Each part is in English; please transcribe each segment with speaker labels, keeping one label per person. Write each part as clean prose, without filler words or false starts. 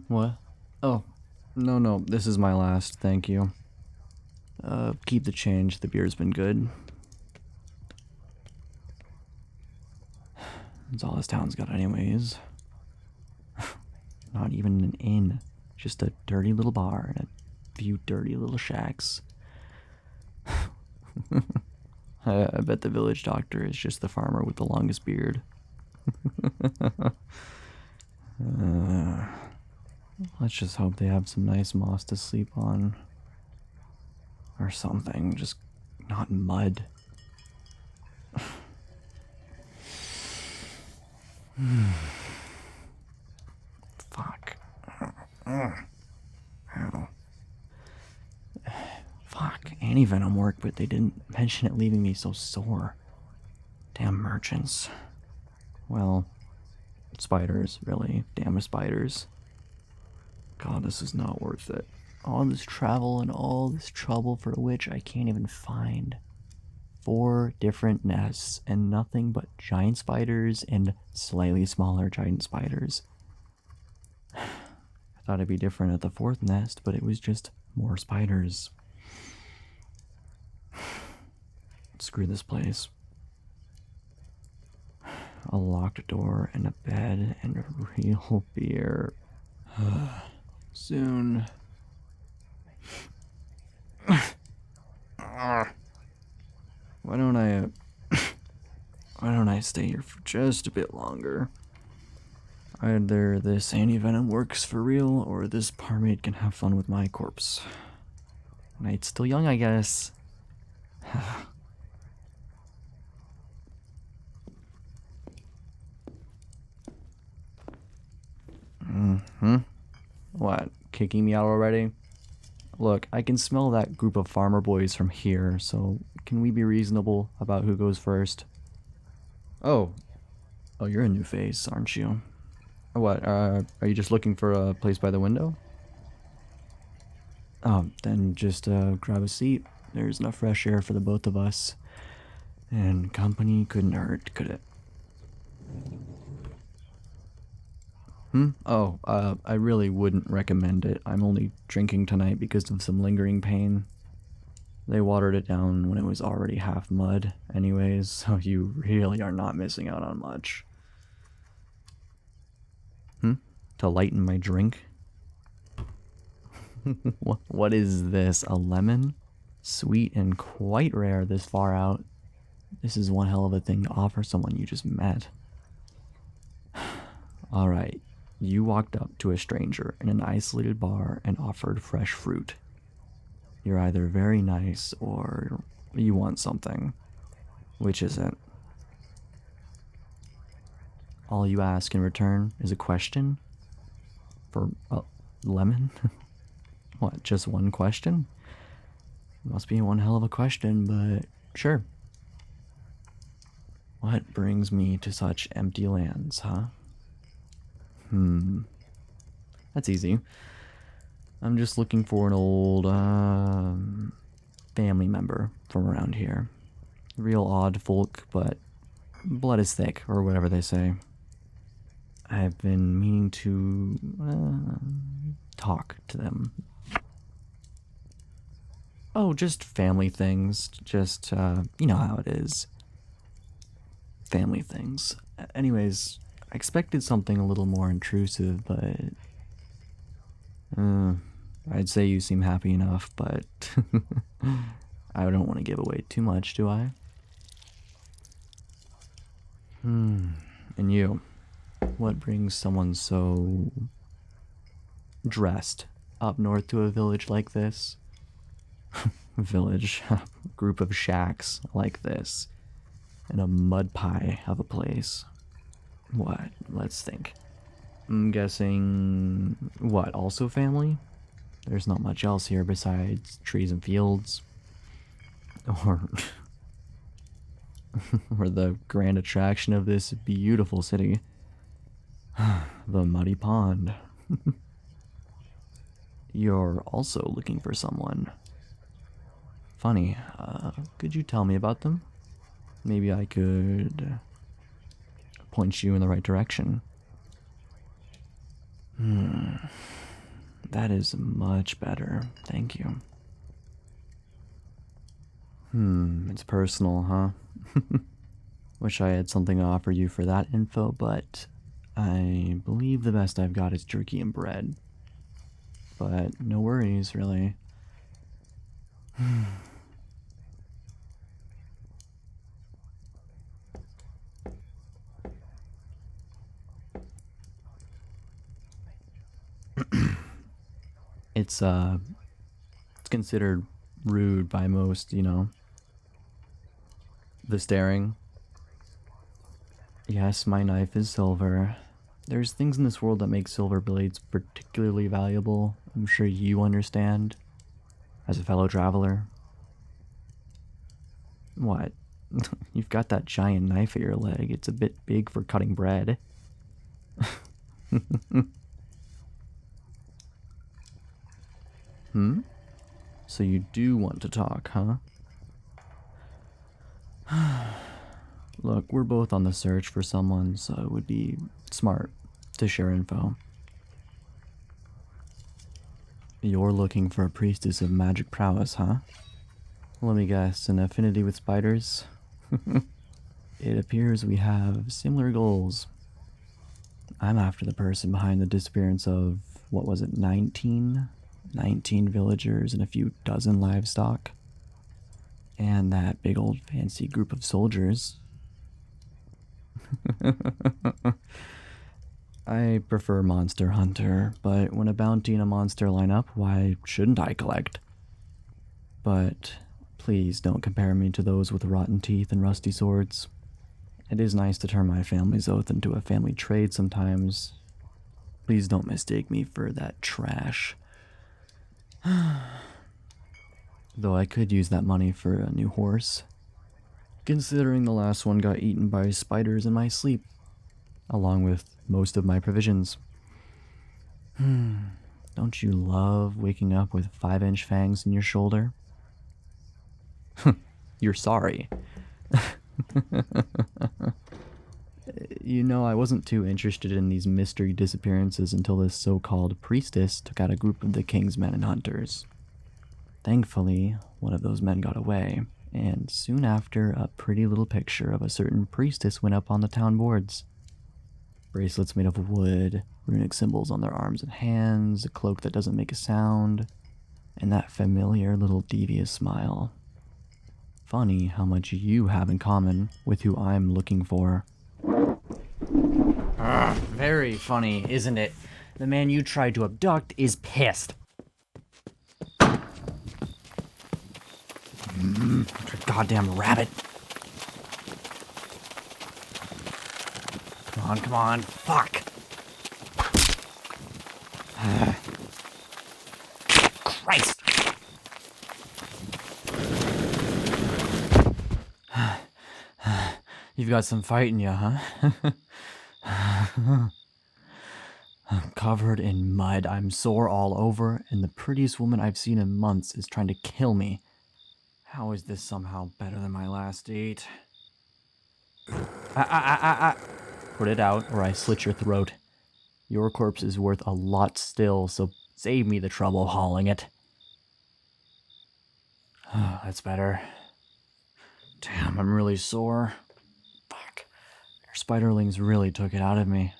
Speaker 1: What? Oh, no, this is my last, thank you. Keep the change, the beer's been good. That's all this town's got anyways. Not even an inn, just a dirty little bar and a few dirty little shacks. I bet the village doctor is just the farmer with the longest beard. Let's just hope they have some nice moss to sleep on. Or something, just not mud. Fuck. Ow. Fuck. Anti-venom worked, but they didn't mention it leaving me so sore. Damn merchants. Well, spiders, really. Damn spiders. God, this is not worth it. All this travel and all this trouble for which I can't even find 4 different nests and nothing but giant spiders and slightly smaller giant spiders. I thought it'd be different at the 4th nest, but it was just more spiders. Screw this place. A locked door and a bed and real beer. Soon. Why don't I stay here for just a bit longer? Either this anti-venom works for real, or this barmaid can have fun with my corpse. Night's still young, I guess. What, kicking me out already? Look, I can smell that group of farmer boys from here, so can we be reasonable about who goes first? Oh, you're a new face, aren't you? What, are you just looking for a place by the window? Oh, then just grab a seat. There's enough fresh air for the both of us. And company couldn't hurt, could it? Oh, I really wouldn't recommend it. I'm only drinking tonight because of some lingering pain. They watered it down when it was already half mud anyways, so you really are not missing out on much. To lighten my drink? What is this, a lemon? Sweet and quite rare this far out. This is one hell of a thing to offer someone you just met. Alright, you walked up to a stranger in an isolated bar and offered fresh fruit. You're either very nice or you want something. Which is it? All you ask in return is a question? For a lemon? What, just one question? Must be one hell of a question, but sure. What brings me to such empty lands, huh? That's easy. I'm just looking for an old, family member from around here. Real odd folk, but blood is thick, or whatever they say. I've been meaning to, talk to them. Oh, just family things. Just, you know how it is. Family things. Anyways, I expected something a little more intrusive, but I'd say you seem happy enough, but I don't want to give away too much, do I? And you, what brings someone so dressed up north to a village like this? Village, group of shacks like this, and a mud pie of a place. What? Let's think. I'm guessing, what, also family? There's not much else here besides trees and fields. Or, or the grand attraction of this beautiful city. The muddy pond. You're also looking for someone. Funny, could you tell me about them? Maybe I could point you in the right direction. That is much better. Thank you. It's personal, huh? Wish I had something to offer you for that info, but I believe the best I've got is jerky and bread. But no worries, really. It's considered rude by most, you know. The staring. Yes, my knife is silver. There's things in this world that make silver blades particularly valuable. I'm sure you understand, as a fellow traveler. What? You've got that giant knife at your leg. It's a bit big for cutting bread. So you do want to talk, huh? Look, we're both on the search for someone, so it would be smart to share info. You're looking for a priestess of magic prowess, huh? Let me guess, an affinity with spiders? It appears we have similar goals. I'm after the person behind the disappearance of, what was it, 19 villagers and a few dozen livestock. And that big old fancy group of soldiers. I prefer Monster Hunter, but when a bounty and a monster line up, why shouldn't I collect? But please don't compare me to those with rotten teeth and rusty swords. It is nice to turn my family's oath into a family trade sometimes. Please don't mistake me for that trash. Though I could use that money for a new horse, considering the last one got eaten by spiders in my sleep, along with most of my provisions. Don't you love waking up with 5-inch fangs in your shoulder? You're sorry. You know, I wasn't too interested in these mystery disappearances until this so-called priestess took out a group of the king's men and hunters. Thankfully, one of those men got away, and soon after, a pretty little picture of a certain priestess went up on the town boards. Bracelets made of wood, runic symbols on their arms and hands, a cloak that doesn't make a sound, and that familiar little devious smile. Funny how much you have in common with who I'm looking for. Very funny, isn't it? The man you tried to abduct is pissed. Goddamn rabbit. Come on, fuck. Christ. You've got some fight in you, huh? I'm covered in mud, I'm sore all over, and the prettiest woman I've seen in months is trying to kill me. How is this somehow better than my last date? Put it out, or I slit your throat. Your corpse is worth a lot still, so save me the trouble hauling it. That's better. Damn, I'm really sore. Fuck. Your spiderlings really took it out of me.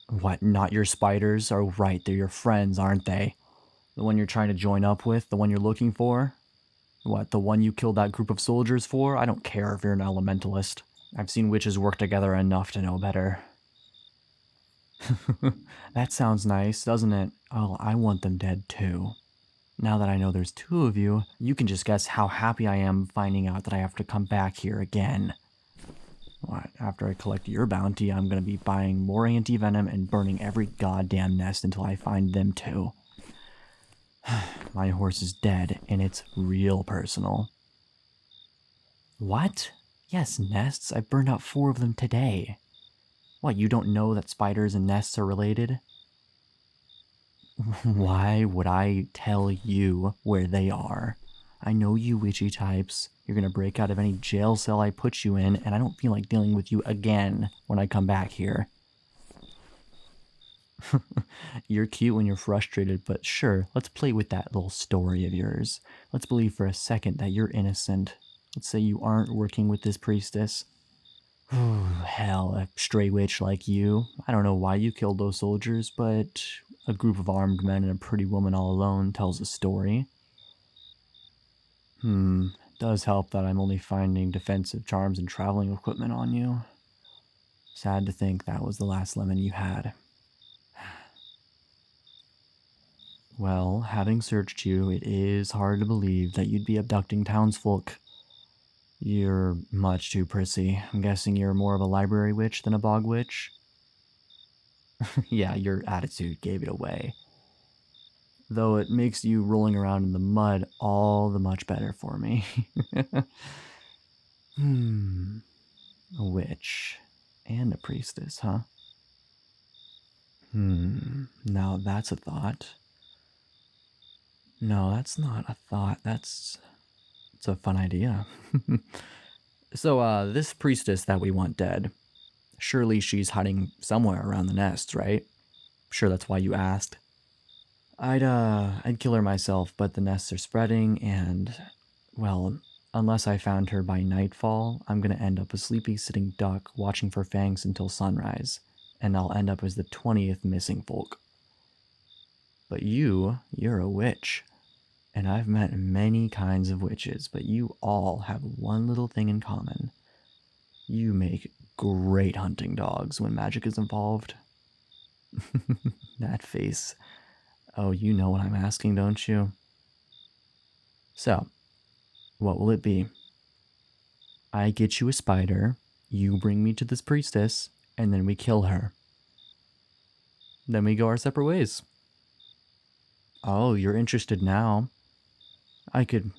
Speaker 1: What, not your spiders? Oh, right, they're your friends, aren't they? The one you're trying to join up with? The one you're looking for? What, the one you killed that group of soldiers for? I don't care if you're an elementalist. I've seen witches work together enough to know better. That sounds nice, doesn't it? Oh, I want them dead too. Now that I know there's two of you, you can just guess how happy I am finding out that I have to come back here again. What, after I collect your bounty, I'm gonna be buying more anti-venom and burning every goddamn nest until I find them too. My horse is dead, and it's real personal. What? Yes, nests. I burned out 4 of them today. What, you don't know that spiders and nests are related? Why would I tell you where they are? I know you witchy types. You're gonna break out of any jail cell I put you in, and I don't feel like dealing with you again when I come back here. You're cute when you're frustrated, but sure, let's play with that little story of yours. Let's believe for a second that you're innocent. Let's say you aren't working with this priestess. Hell, a stray witch like you. I don't know why you killed those soldiers, but a group of armed men and a pretty woman all alone tells a story. Does help that I'm only finding defensive charms and traveling equipment on you. Sad to think that was the last lemon you had. Well, having searched you, it is hard to believe that you'd be abducting townsfolk. You're much too prissy. I'm guessing you're more of a library witch than a bog witch? Yeah, your attitude gave it away. Though it makes you rolling around in the mud all the much better for me. A witch and a priestess, huh? Now that's a thought. No, that's not a thought. It's a fun idea. So, this priestess that we want dead, surely she's hiding somewhere around the nest, right? Sure, that's why you asked. I'd kill her myself, but the nests are spreading, and, well, unless I found her by nightfall, I'm gonna end up a sleepy sitting duck watching for fangs until sunrise, and I'll end up as the 20th missing folk. But you're a witch. And I've met many kinds of witches, but you all have one little thing in common. You make great hunting dogs when magic is involved. That face. Oh, you know what I'm asking, don't you? So, what will it be? I get you a spider, you bring me to this priestess, and then we kill her. Then we go our separate ways. Oh, you're interested now. I could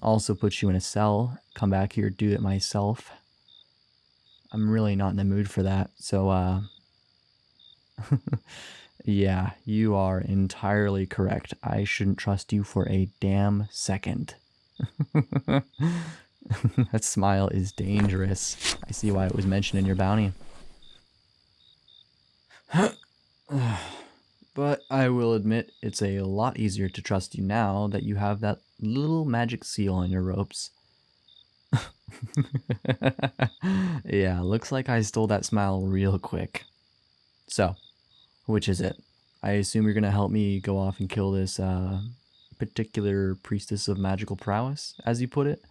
Speaker 1: also put you in a cell, come back here, do it myself. I'm really not in the mood for that, so, yeah, you are entirely correct. I shouldn't trust you for a damn second. That smile is dangerous. I see why it was mentioned in your bounty. But I will admit, it's a lot easier to trust you now that you have that little magic seal on your ropes. Yeah, looks like I stole that smile real quick. So, which is it? I assume you're gonna help me go off and kill this particular priestess of magical prowess, as you put it?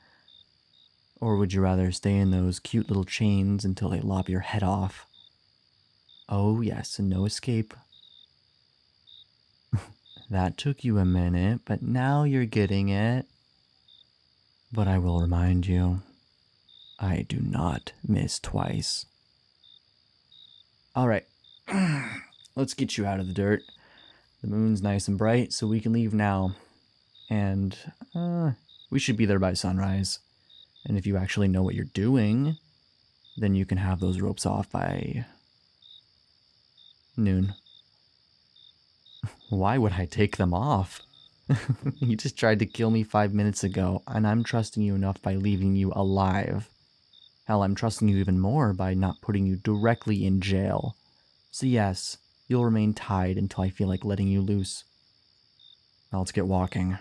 Speaker 1: Or would you rather stay in those cute little chains until they lop your head off? Oh yes, and no escape. That took you a minute, but now you're getting it. But I will remind you, I do not miss twice. Alright, let's get you out of the dirt. The moon's nice and bright, so we can leave now. And, we should be there by sunrise. And if you actually know what you're doing, then you can have those ropes off by noon. Why would I take them off? You just tried to kill me 5 minutes ago, and I'm trusting you enough by leaving you alive. Hell, I'm trusting you even more by not putting you directly in jail. So yes, you'll remain tied until I feel like letting you loose. Now let's get walking.